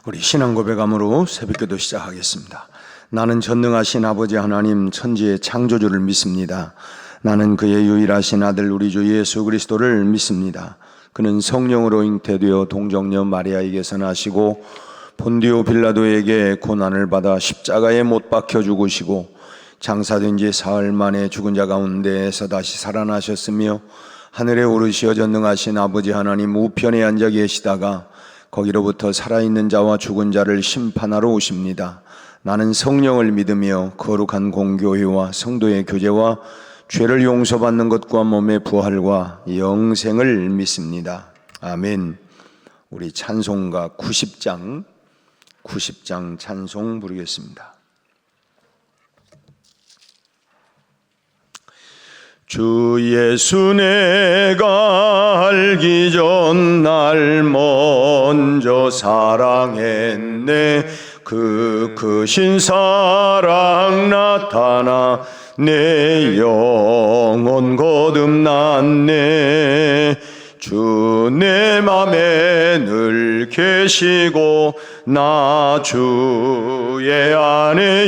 우리 신앙 고백함으로 새벽기도 시작하겠습니다. 나는 전능하신 아버지 하나님 천지의 창조주를 믿습니다. 나는 그의 유일하신 아들 우리 주 예수 그리스도를 믿습니다. 그는 성령으로 잉태되어 동정녀 마리아에게서 나시고 본디오 빌라도에게 고난을 받아 십자가에 못 박혀 죽으시고 장사된 지 사흘 만에 죽은 자 가운데에서 다시 살아나셨으며 하늘에 오르시어 전능하신 아버지 하나님 우편에 앉아 계시다가 거기로부터 살아있는 자와 죽은 자를 심판하러 오십니다. 나는 성령을 믿으며 거룩한 공교회와 성도의 교제와 죄를 용서받는 것과 몸의 부활과 영생을 믿습니다. 아멘. 우리 찬송가 90장 찬송 부르겠습니다. 주 예수 내가 알기 전 날 먼저 사랑했네. 그 크신 사랑 나타나 내 영혼 거듭났네. 주 내 맘에 늘 계시고 나 주의 안에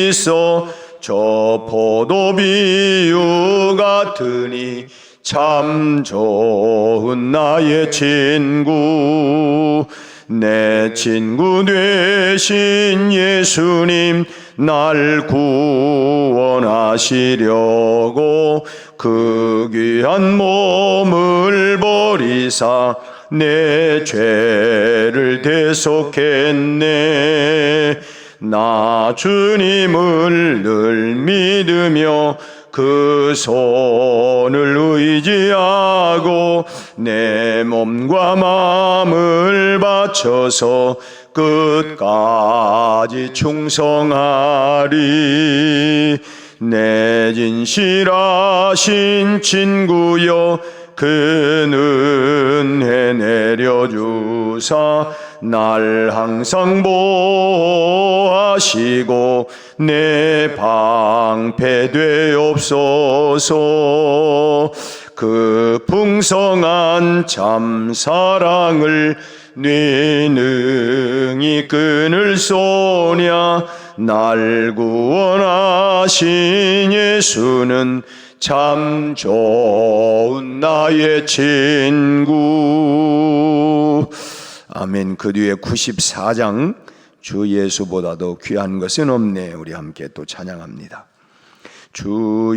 있어 저 포도 비유 같으니 참 좋은 나의 친구. 내 친구 되신 예수님 날 구원하시려고 그 귀한 몸을 버리사 내 죄를 대속했네. 나 주님을 늘 믿으며 그 손을 의지하고 내 몸과 마음을 바쳐서 끝까지 충성하리. 내 진실하신 친구여 그 은혜 내려주사 날 항상 보호하시고 내 방패 되옵소서. 그 풍성한 참 사랑을 네 능히 끊을 소냐. 날 구원하신 예수는 참 좋은 나의 친구. 아멘. 그 뒤에 94장 주 예수보다도 귀한 것은 없네. 우리 함께 또 찬양합니다. 주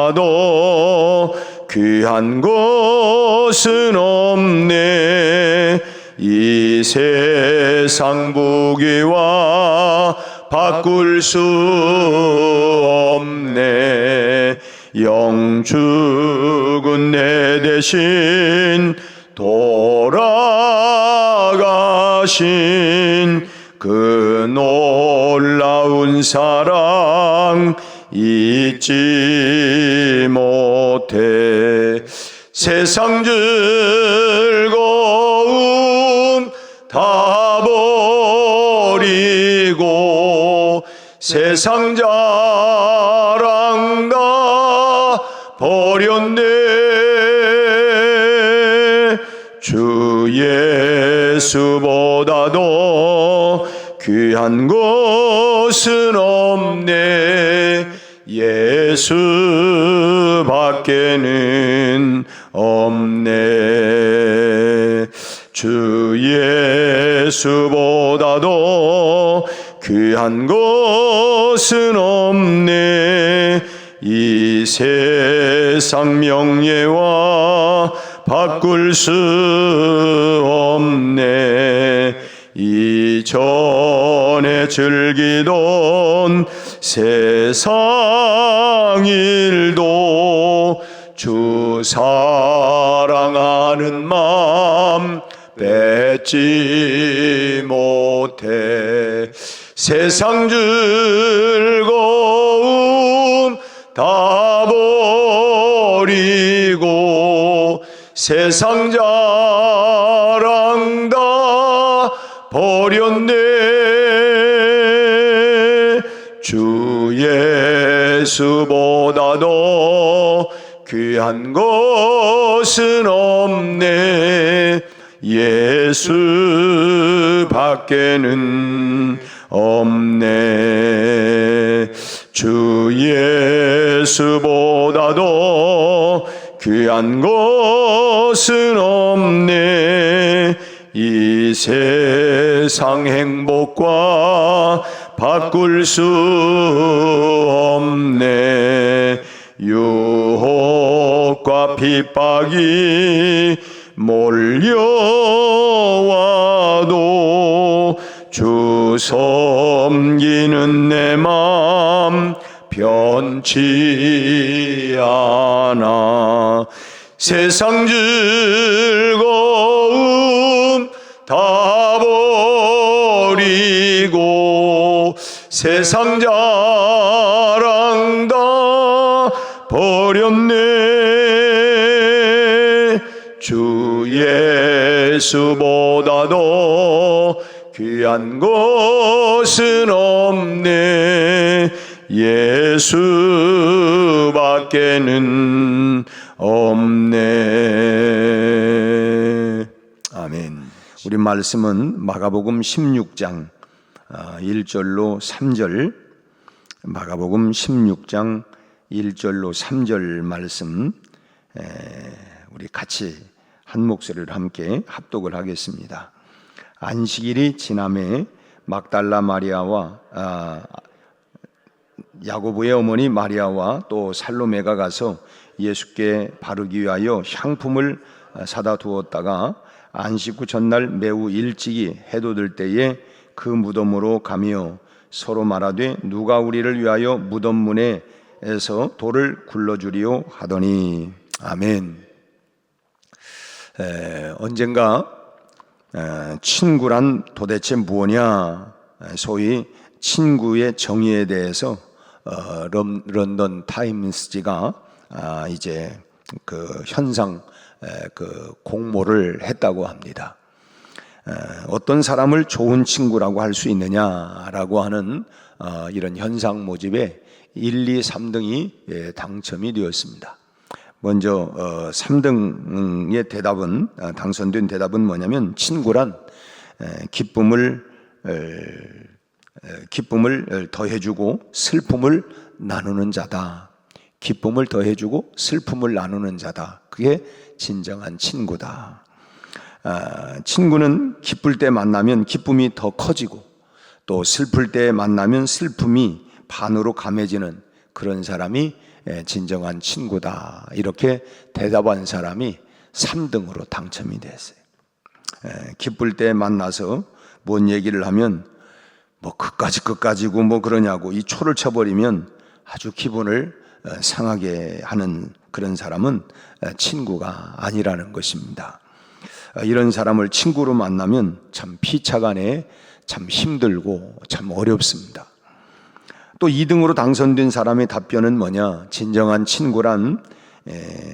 예수보다도 귀한 것은 없네. 이 세상 부귀와 바꿀 수 없네. 영 죽은 내 대신 돌아가신 그 놀라운 사랑 잊지 못해. 세상 즐거움 다 버리고 세상 자랑 다 버렸네. 주 예수보다도 귀한 것은 없네. 예수밖에는 없네. 주 예수보다도 귀한 것은 없네. 이 세상 명예와 바꿀 수 없네. 이전에 즐기던 세상 일도 주 사랑하는 마음 뺏지 못해. 세상 즐거움 다 버리고 세상 자랑 다 버렸네. 주 예수보다도 귀한 것은 없네. 예수 밖에는 없네. 주 예수보다도 귀한 것은 없네. 이 세상 행복과 바꿀 수 없네. 유혹과 핍박이 몰려와도 주 섬기는 내 맘 변치 않아. 세상 즐거움 다 버리고 세상 자랑 다 버렸네. 주 예수보다도 귀한 것은 없네. 예수 밖에는 없네. 아멘. 우리 말씀은 마가복음 16장 1절로 3절, 마가복음 16장 1절로 3절 말씀 우리 같이 한 목소리로 함께 합독을 하겠습니다. 안식일이 지남에 막달라 마리아와 야고보의 어머니 마리아와 또 살로메가 가서 예수께 바르기 위하여 향품을 사다 두었다가 안식 후 전날 매우 일찍이 해돋을 때에 그 무덤으로 가며 서로 말하되 누가 우리를 위하여 무덤 문에서 돌을 굴러주리요 하더니. 아멘. 언젠가 친구란 도대체 무엇이냐, 소위 친구의 정의에 대해서 런던 타임스지가 이제 그 현상 그 공모를 했다고 합니다. 어떤 사람을 좋은 친구라고 할 수 있느냐라고 하는 이런 현상 모집에 1, 2, 3등이 당첨이 되었습니다. 먼저 3등의 대답은, 당선된 대답은 뭐냐면, 친구란 기쁨을 더해주고 슬픔을 나누는 자다. 기쁨을 더해주고 슬픔을 나누는 자다. 그게 진정한 친구다. 친구는 기쁠 때 만나면 기쁨이 더 커지고 또 슬플 때 만나면 슬픔이 반으로 감해지는 그런 사람이 진정한 친구다. 이렇게 대답한 사람이 3등으로 당첨이 됐어요. 기쁠 때 만나서 뭔 얘기를 하면 뭐 그까지고 뭐 그러냐고 이 초를 쳐버리면 아주 기분을 상하게 하는 그런 사람은 친구가 아니라는 것입니다. 이런 사람을 친구로 만나면 참 피차간에 참 힘들고 참 어렵습니다. 또 2등으로 당선된 사람의 답변은 뭐냐? 진정한 친구란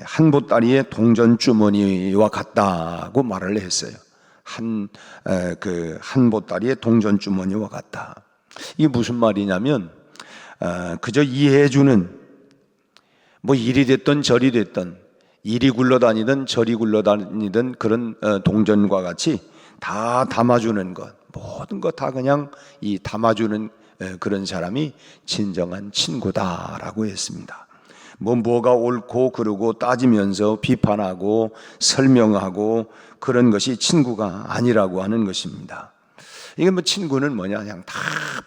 한 보따리의 동전 주머니와 같다고 말을 했어요. 한 보따리의 동전 주머니와 같다. 이게 무슨 말이냐면 그저 이해해주는, 뭐 이리 됐든 저리 됐든 이리 굴러다니든 저리 굴러다니든 그런 동전과 같이 다 담아주는 것, 모든 것 다 그냥 이 담아주는 그런 사람이 진정한 친구다라고 했습니다. 뭐가 옳고 그르고 따지면서 비판하고 설명하고 그런 것이 친구가 아니라고 하는 것입니다. 이게 뭐 친구는 뭐냐, 그냥 다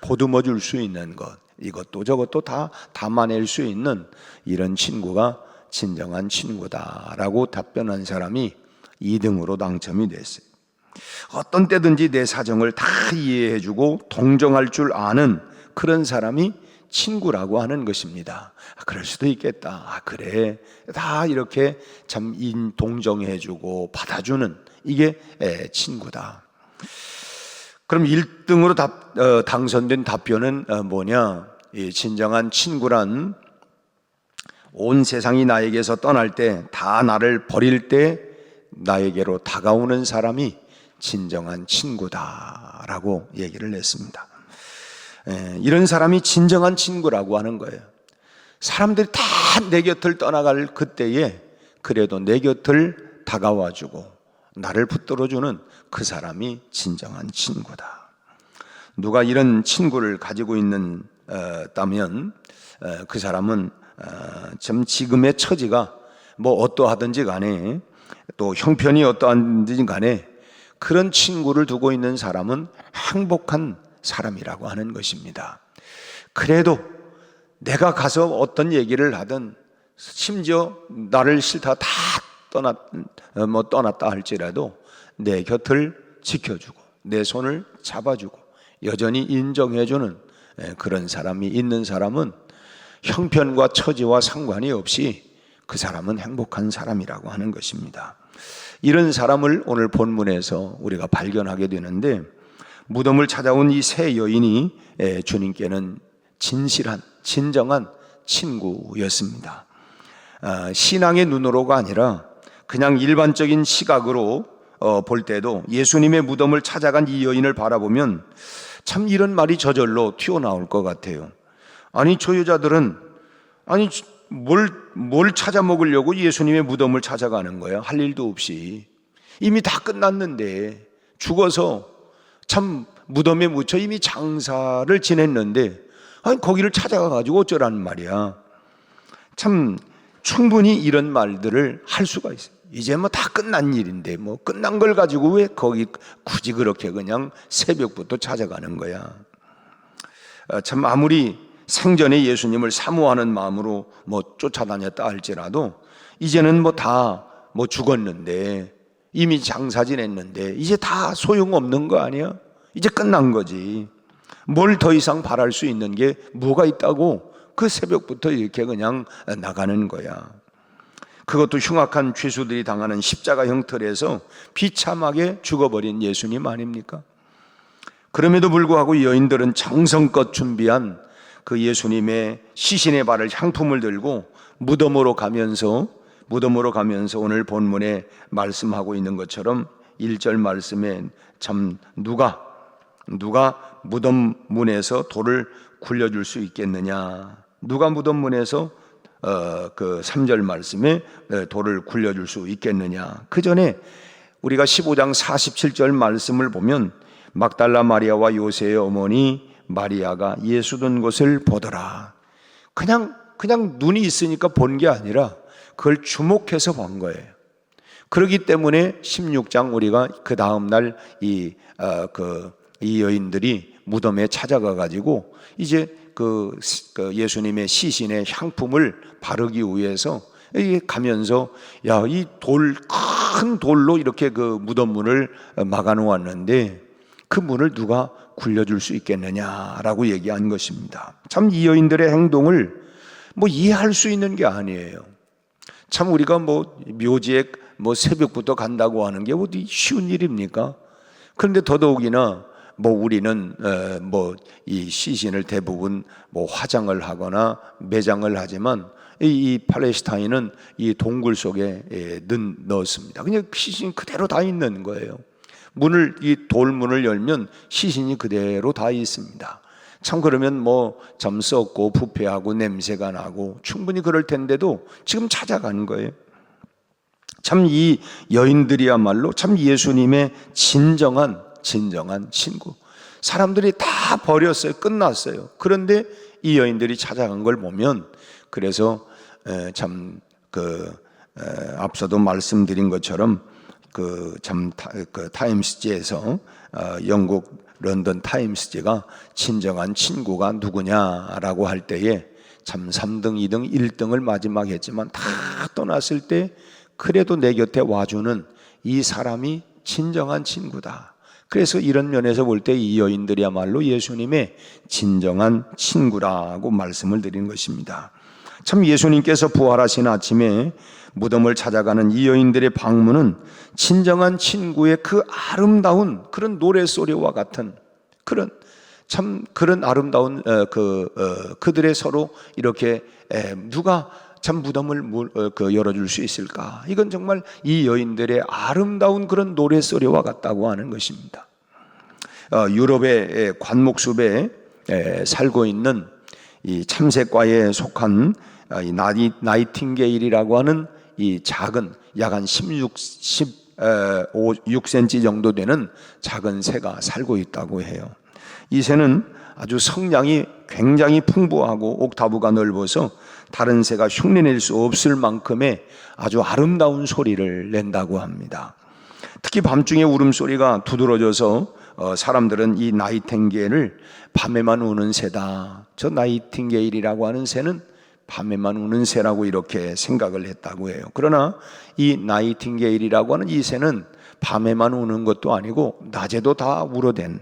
보듬어 줄 수 있는 것, 이것도 저것도 다 담아낼 수 있는 이런 친구가 진정한 친구다라고 답변한 사람이 2등으로 당첨이 됐어요. 어떤 때든지 내 사정을 다 이해해주고 동정할 줄 아는 그런 사람이 친구라고 하는 것입니다. 그럴 수도 있겠다. 그래, 다 이렇게 참 동정해주고 받아주는 이게 친구다. 그럼 1등으로 당선된 답변은 뭐냐? 이 진정한 친구란 온 세상이 나에게서 떠날 때, 다 나를 버릴 때 나에게로 다가오는 사람이 진정한 친구다라고 얘기를 했습니다. 이런 사람이 진정한 친구라고 하는 거예요. 사람들이 다 내 곁을 떠나갈 그때에 그래도 내 곁을 다가와주고 나를 붙들어주는 그 사람이 진정한 친구다. 누가 이런 친구를 가지고 있다면 그 사람은 참 지금의 처지가 뭐 어떠하든지 간에 또 형편이 어떠한지 간에 그런 친구를 두고 있는 사람은 행복한 사람이라고 하는 것입니다. 그래도 내가 가서 어떤 얘기를 하든 심지어 나를 싫다 다 떠났다 할지라도 내 곁을 지켜주고 내 손을 잡아주고 여전히 인정해주는 그런 사람이 있는 사람은 형편과 처지와 상관이 없이 그 사람은 행복한 사람이라고 하는 것입니다. 이런 사람을 오늘 본문에서 우리가 발견하게 되는데, 무덤을 찾아온 이 세 여인이 주님께는 진정한 친구였습니다. 신앙의 눈으로가 아니라 그냥 일반적인 시각으로 볼 때도 예수님의 무덤을 찾아간 이 여인을 바라보면 참 이런 말이 저절로 튀어나올 것 같아요. 아니 저 여자들은 뭘 찾아 먹으려고 예수님의 무덤을 찾아가는 거야? 할 일도 없이 이미 다 끝났는데, 죽어서 참 무덤에 묻혀 이미 장사를 지냈는데 거기를 찾아가 가지고 어쩌라는 말이야. 참 충분히 이런 말들을 할 수가 있어요. 이제 뭐 다 끝난 일인데 뭐 끝난 걸 가지고 왜 거기 굳이 그렇게 그냥 새벽부터 찾아가는 거야. 참 아무리 생전에 예수님을 사모하는 마음으로 뭐 쫓아다녔다 할지라도 이제는 뭐 다 죽었는데 이미 장사 지냈는데 이제 다 소용없는 거 아니야? 이제 끝난 거지. 뭘 더 이상 바랄 수 있는 게 뭐가 있다고 그 새벽부터 이렇게 그냥 나가는 거야. 그것도 흉악한 죄수들이 당하는 십자가 형틀에서 비참하게 죽어버린 예수님 아닙니까? 그럼에도 불구하고 이 여인들은 정성껏 준비한 그 예수님의 시신의 발을 향품을 들고 무덤으로 가면서 오늘 본문에 말씀하고 있는 것처럼 1절 말씀에 참 누가 무덤 문에서 돌을 굴려줄 수 있겠느냐, 누가 무덤 문에서 그 3절 말씀에 돌을 굴려줄 수 있겠느냐. 그 전에 우리가 15장 47절 말씀을 보면 막달라 마리아와 요새의 어머니 마리아가 예수 둔 곳을 보더라. 그냥 눈이 있으니까 본 게 아니라 그걸 주목해서 본 거예요. 그렇기 때문에 16장 우리가 그 다음 날 이 여인들이 무덤에 찾아가 가지고 이제 그 예수님의 시신의 향품을 바르기 위해서 가면서 이 큰 돌로 이렇게 그 무덤 문을 막아 놓았는데 그 문을 누가 굴려줄 수 있겠느냐라고 얘기한 것입니다. 참 이 여인들의 행동을 이해할 수 있는 게 아니에요. 참 우리가 묘지에 새벽부터 간다고 하는 게 어디 쉬운 일입니까? 그런데 더더욱이나 우리는 이 시신을 대부분 화장을 하거나 매장을 하지만 이 팔레스타인은 이 동굴 속에 넣었습니다. 그냥 시신이 그대로 다 있는 거예요. 이 돌문을 열면 시신이 그대로 다 있습니다. 참 그러면 참 썩고 부패하고 냄새가 나고 충분히 그럴 텐데도 지금 찾아가는 거예요. 참 이 여인들이야말로 참 예수님의 진정한 친구. 사람들이 다 버렸어요. 끝났어요. 그런데 이 여인들이 찾아간 걸 보면, 그래서 참 앞서도 말씀드린 것처럼 타임스지에서 영국 런던 타임스지가 진정한 친구가 누구냐라고 할 때에 참 3등, 2등, 1등을 마지막 했지만 다 떠났을 때 그래도 내 곁에 와주는 이 사람이 진정한 친구다. 그래서 이런 면에서 볼 때 이 여인들이야말로 예수님의 진정한 친구라고 말씀을 드린 것입니다. 참 예수님께서 부활하신 아침에 무덤을 찾아가는 이 여인들의 방문은 진정한 친구의 그 아름다운 그런 노랫소리와 같은 그런 아름다운 그들의 서로 이렇게 누가 참 무덤을 열어줄 수 있을까? 이건 정말 이 여인들의 아름다운 그런 노랫소리와 같다고 하는 것입니다. 유럽의 관목숲에 살고 있는 이 참새과에 속한 이 나이팅게일이라고 하는 이 작은 약 한 16 6cm 정도 되는 작은 새가 살고 있다고 해요. 이 새는 아주 성량이 굉장히 풍부하고 옥타브가 넓어서 다른 새가 흉내낼 수 없을 만큼의 아주 아름다운 소리를 낸다고 합니다. 특히 밤중에 울음소리가 두드러져서 사람들은 이 나이팅게일을 밤에만 우는 새다, 저 나이팅게일이라고 하는 새는 밤에만 우는 새라고 이렇게 생각을 했다고 해요. 그러나 이 나이팅게일이라고 하는 이 새는 밤에만 우는 것도 아니고 낮에도 다 울어댄,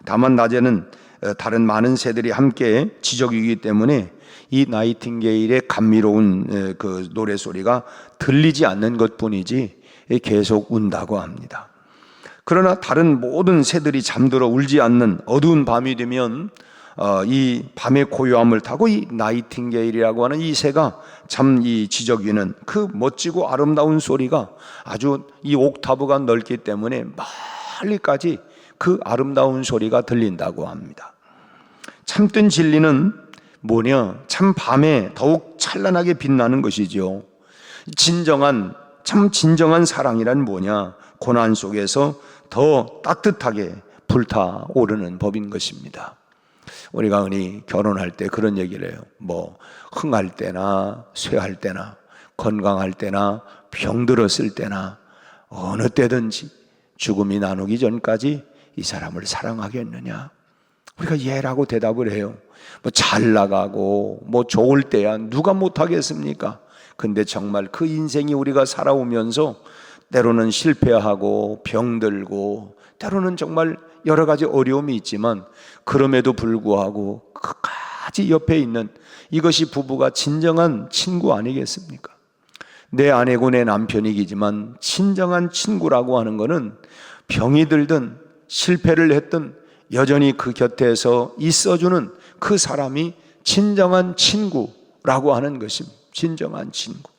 다만 낮에는 다른 많은 새들이 함께 지저귀기 때문에 이 나이팅게일의 감미로운 그 노래소리가 들리지 않는 것뿐이지 계속 운다고 합니다. 그러나 다른 모든 새들이 잠들어 울지 않는 어두운 밤이 되면 이 밤의 고요함을 타고 이 나이팅게일이라고 하는 이 새가 참 이 지저귀는 그 멋지고 아름다운 소리가 아주 이 옥타브가 넓기 때문에 멀리까지 그 아름다운 소리가 들린다고 합니다. 참된 진리는 뭐냐? 참 밤에 더욱 찬란하게 빛나는 것이죠. 참 진정한 사랑이란 뭐냐? 고난 속에서 더 따뜻하게 불타오르는 법인 것입니다. 우리가 흔히 결혼할 때 그런 얘기를 해요. 뭐 흥할 때나 쇠할 때나 건강할 때나 병들었을 때나 어느 때든지 죽음이 나누기 전까지 이 사람을 사랑하겠느냐? 우리가 예라고 대답을 해요. 뭐 잘 나가고 뭐 좋을 때야 누가 못하겠습니까? 근데 정말 그 인생이 우리가 살아오면서 때로는 실패하고 병들고 때로는 정말 여러 가지 어려움이 있지만 그럼에도 불구하고 끝까지 옆에 있는 이것이 부부가 진정한 친구 아니겠습니까? 내 아내고 내 남편이기지만 진정한 친구라고 하는 것은 병이 들든 실패를 했든 여전히 그 곁에서 있어주는 그 사람이 진정한 친구라고 하는 것입니다. 진정한 친구.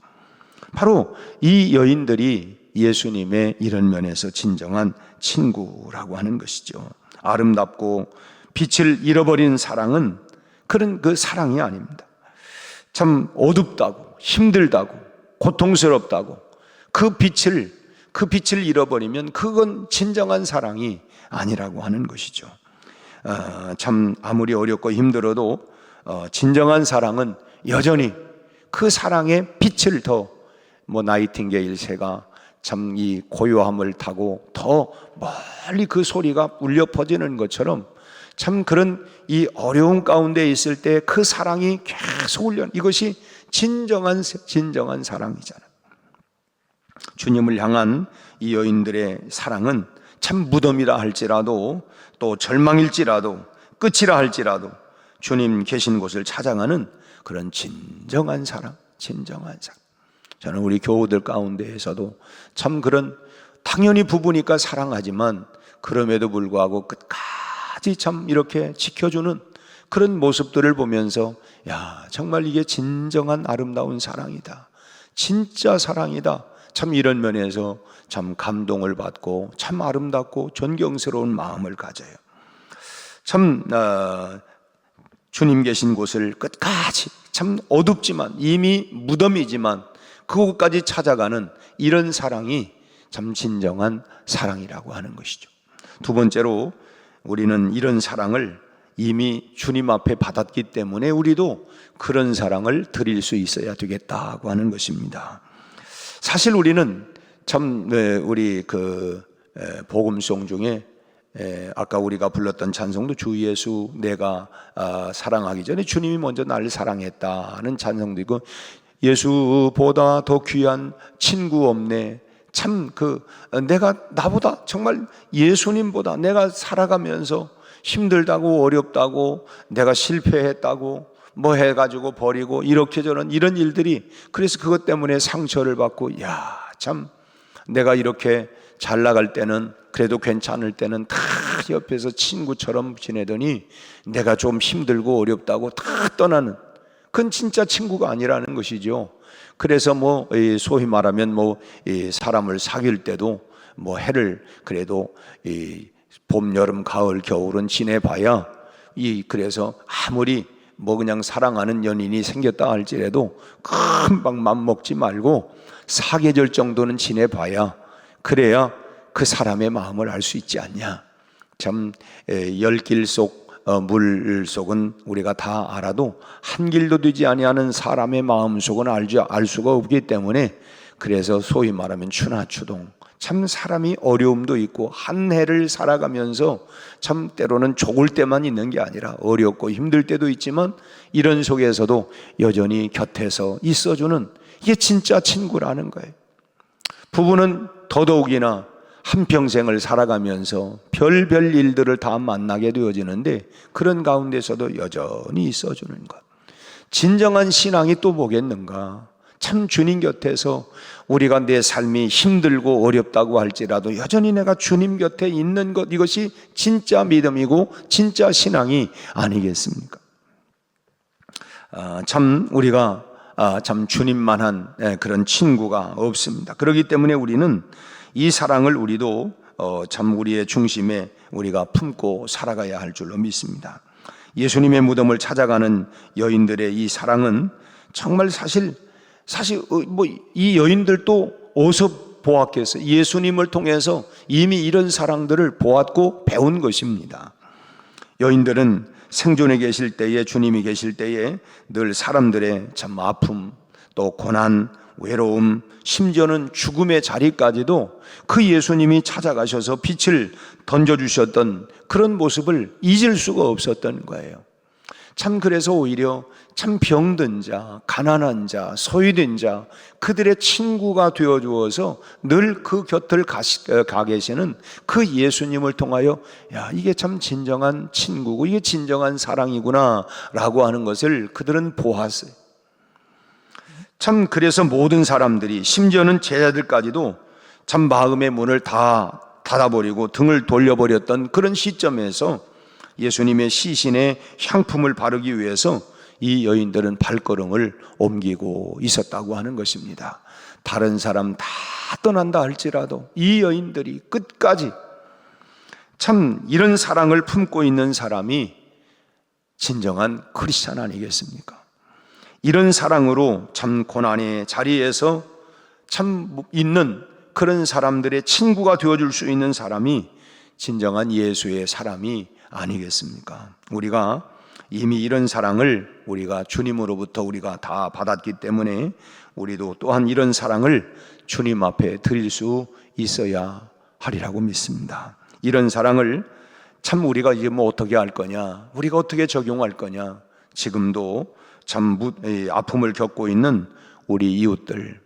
바로 이 여인들이 예수님의 이런 면에서 진정한 친구라고 하는 것이죠. 아름답고 빛을 잃어버린 사랑은 그런 그 사랑이 아닙니다. 참 어둡다고 힘들다고 고통스럽다고 그 빛을 잃어버리면 그건 진정한 사랑이 아니라고 하는 것이죠. 참 아무리 어렵고 힘들어도 진정한 사랑은 여전히 그 사랑의 빛을 더 나이팅게일 새가 참 이 고요함을 타고 더 멀리 그 소리가 울려 퍼지는 것처럼 참 그런 이 어려운 가운데 있을 때 그 사랑이 계속 울려, 이것이 진정한 사랑이잖아요. 주님을 향한 이 여인들의 사랑은 참 무덤이라 할지라도 또 절망일지라도 끝이라 할지라도 주님 계신 곳을 찾아가는 그런 진정한 사랑. 저는 우리 교우들 가운데에서도 참 그런, 당연히 부부니까 사랑하지만 그럼에도 불구하고 끝까지 참 이렇게 지켜주는 그런 모습들을 보면서 야, 정말 이게 진정한 아름다운 사랑이다, 진짜 사랑이다, 참 이런 면에서 참 감동을 받고 참 아름답고 존경스러운 마음을 가져요. 참 주님 계신 곳을 끝까지 참 어둡지만 이미 무덤이지만 그곳까지 찾아가는 이런 사랑이 참 진정한 사랑이라고 하는 것이죠. 두 번째로 우리는 이런 사랑을 이미 주님 앞에 받았기 때문에 우리도 그런 사랑을 드릴 수 있어야 되겠다고 하는 것입니다. 사실 우리는 참 우리 그 복음송 중에 아까 우리가 불렀던 찬송도 주 예수 내가 사랑하기 전에 주님이 먼저 나를 사랑했다는 찬송도 있고, 예수보다 더 귀한 친구 없네. 참 내가 나보다 정말 예수님보다 내가 살아가면서 힘들다고 어렵다고 내가 실패했다고 뭐 해가지고 버리고 이렇게 저런 이런 일들이, 그래서 그것 때문에 상처를 받고, 야, 참 내가 이렇게 잘 나갈 때는 그래도 괜찮을 때는 다 옆에서 친구처럼 지내더니 내가 좀 힘들고 어렵다고 다 떠나는, 그건 진짜 친구가 아니라는 것이죠. 그래서 소위 말하면 사람을 사귈 때도 해를 그래도 봄, 여름, 가을, 겨울은 지내봐야 그래서 아무리 그냥 사랑하는 연인이 생겼다 할지라도 금방 맘먹지 말고 사계절 정도는 지내봐야 그래야 그 사람의 마음을 알 수 있지 않냐. 참 열길 속 물 속은 우리가 다 알아도 한 길도 되지 아니하는 사람의 마음 속은 알 수가 없기 때문에, 그래서 소위 말하면 추나추동, 참 사람이 어려움도 있고 한 해를 살아가면서 참 때로는 죽을 때만 있는 게 아니라 어렵고 힘들 때도 있지만 이런 속에서도 여전히 곁에서 있어주는, 이게 진짜 친구라는 거예요. 부부는 더더욱이나 한평생을 살아가면서 별별 일들을 다 만나게 되어지는데 그런 가운데서도 여전히 있어주는 것. 진정한 신앙이 또 뭐겠는가. 참 주님 곁에서 우리가 내 삶이 힘들고 어렵다고 할지라도 여전히 내가 주님 곁에 있는 것, 이것이 진짜 믿음이고 진짜 신앙이 아니겠습니까? 참 우리가 참 주님만한 그런 친구가 없습니다. 그렇기 때문에 우리는 이 사랑을 우리도 참 우리의 중심에 우리가 품고 살아가야 할 줄로 믿습니다. 예수님의 무덤을 찾아가는 여인들의 이 사랑은 정말 사실 이 여인들도 어디서 보았겠어요? 예수님을 통해서 이미 이런 사랑들을 보았고 배운 것입니다. 여인들은 생존에 계실 때에, 주님이 계실 때에 늘 사람들의 참 아픔, 또 고난, 외로움, 심지어는 죽음의 자리까지도 그 예수님이 찾아가셔서 빛을 던져주셨던 그런 모습을 잊을 수가 없었던 거예요. 참 그래서 오히려 참 병든 자, 가난한 자, 소외된 자, 그들의 친구가 되어주어서 늘 그 곁을 가 계시는 그 예수님을 통하여, 야, 이게 참 진정한 친구고 이게 진정한 사랑이구나 라고 하는 것을 그들은 보았어요. 참 그래서 모든 사람들이, 심지어는 제자들까지도 참 마음의 문을 다 닫아버리고 등을 돌려버렸던 그런 시점에서 예수님의 시신에 향품을 바르기 위해서 이 여인들은 발걸음을 옮기고 있었다고 하는 것입니다. 다른 사람 다 떠난다 할지라도 이 여인들이 끝까지 참 이런 사랑을 품고 있는 사람이 진정한 크리스찬 아니겠습니까? 이런 사랑으로 참 고난의 자리에서 참 있는 그런 사람들의 친구가 되어줄 수 있는 사람이 진정한 예수의 사람이 아니겠습니까? 우리가 이미 이런 사랑을 우리가 주님으로부터 우리가 다 받았기 때문에 우리도 또한 이런 사랑을 주님 앞에 드릴 수 있어야 하리라고 믿습니다. 이런 사랑을 참 우리가 이제 뭐 어떻게 할 거냐, 우리가 어떻게 적용할 거냐, 지금도 참 아픔을 겪고 있는 우리 이웃들,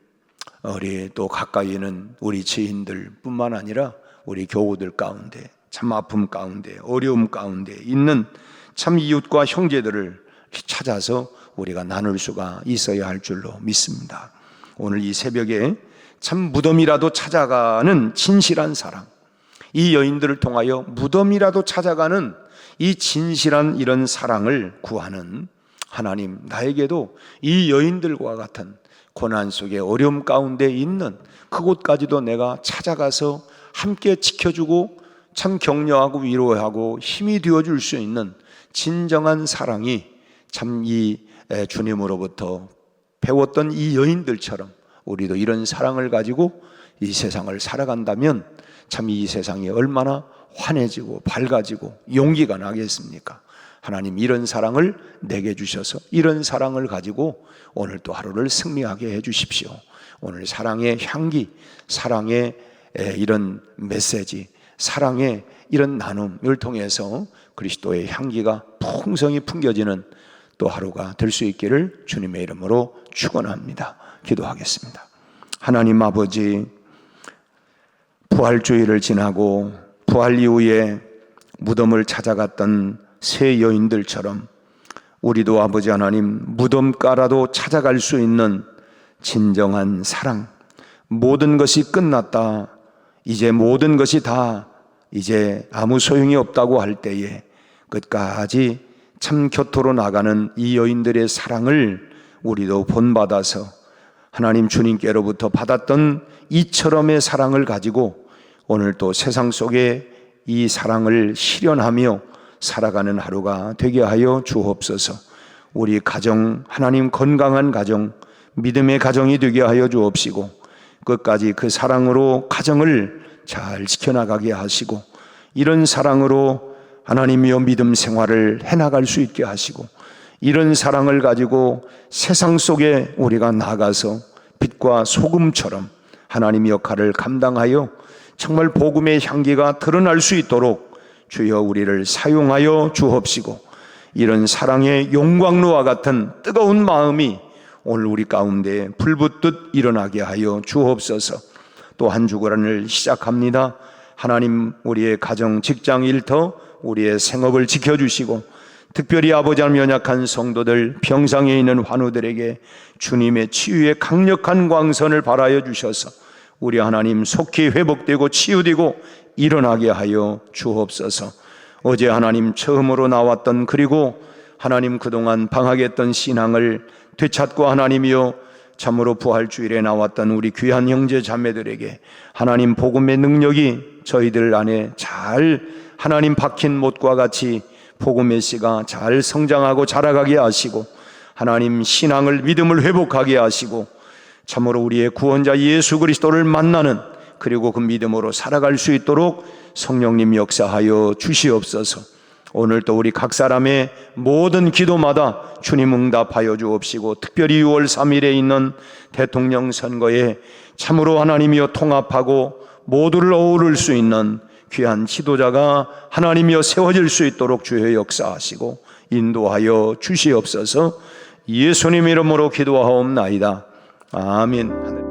우리 또 가까이 있는 우리 지인들 뿐만 아니라 우리 교우들 가운데 참 아픔 가운데 어려움 가운데 있는 참 이웃과 형제들을 찾아서 우리가 나눌 수가 있어야 할 줄로 믿습니다. 오늘 이 새벽에 참 무덤이라도 찾아가는 진실한 사랑, 이 여인들을 통하여 무덤이라도 찾아가는 이 진실한 이런 사랑을 구하는 하나님, 나에게도 이 여인들과 같은 고난 속에 어려움 가운데 있는 그곳까지도 내가 찾아가서 함께 지켜주고 참 격려하고 위로하고 힘이 되어줄 수 있는 진정한 사랑이 참 이 주님으로부터 배웠던 이 여인들처럼 우리도 이런 사랑을 가지고 이 세상을 살아간다면 참 이 세상이 얼마나 환해지고 밝아지고 용기가 나겠습니까? 하나님, 이런 사랑을 내게 주셔서 이런 사랑을 가지고 오늘 또 하루를 승리하게 해 주십시오. 오늘 사랑의 향기, 사랑의 이런 메시지, 사랑의 이런 나눔을 통해서 그리스도의 향기가 풍성히 풍겨지는 또 하루가 될 수 있기를 주님의 이름으로 축원합니다. 기도하겠습니다. 하나님 아버지, 부활주의를 지나고 부활 이후에 무덤을 찾아갔던 세 여인들처럼 우리도 아버지 하나님 무덤가라도 찾아갈 수 있는 진정한 사랑, 모든 것이 끝났다, 이제 모든 것이 다 이제 아무 소용이 없다고 할 때에 끝까지 참 곁으로 나가는 이 여인들의 사랑을 우리도 본받아서 하나님 주님께로부터 받았던 이처럼의 사랑을 가지고 오늘 또 세상 속에 이 사랑을 실현하며 살아가는 하루가 되게 하여 주옵소서. 우리 가정, 하나님 건강한 가정, 믿음의 가정이 되게 하여 주옵시고 끝까지 그 사랑으로 가정을 잘 지켜나가게 하시고, 이런 사랑으로 하나님이여 믿음 생활을 해나갈 수 있게 하시고, 이런 사랑을 가지고 세상 속에 우리가 나가서 빛과 소금처럼 하나님의 역할을 감당하여 정말 복음의 향기가 드러날 수 있도록 주여 우리를 사용하여 주옵시고, 이런 사랑의 용광로와 같은 뜨거운 마음이 오늘 우리 가운데 불붙듯 일어나게 하여 주옵소서. 또 한 주간을 시작합니다. 하나님, 우리의 가정, 직장, 일터, 우리의 생업을 지켜주시고, 특별히 아버지 하나님 연약한 성도들, 병상에 있는 환우들에게 주님의 치유의 강력한 광선을 발하여 주셔서 우리 하나님 속히 회복되고 치유되고 일어나게 하여 주옵소서. 어제 하나님 처음으로 나왔던, 그리고 하나님 그동안 방학했던 신앙을 되찾고 하나님이여 참으로 부활주일에 나왔던 우리 귀한 형제 자매들에게 하나님 복음의 능력이 저희들 안에 잘 하나님 박힌 못과 같이 복음의 씨가 잘 성장하고 자라가게 하시고, 하나님 신앙을, 믿음을 회복하게 하시고, 참으로 우리의 구원자 예수 그리스도를 만나는, 그리고 그 믿음으로 살아갈 수 있도록 성령님 역사하여 주시옵소서. 오늘 또 우리 각 사람의 모든 기도마다 주님 응답하여 주옵시고, 특별히 6월 3일에 있는 대통령 선거에 참으로 하나님이여 통합하고 모두를 어우를 수 있는 귀한 지도자가 하나님이여 세워질 수 있도록 주여 역사하시고 인도하여 주시옵소서. 예수님 이름으로 기도하옵나이다. 아멘.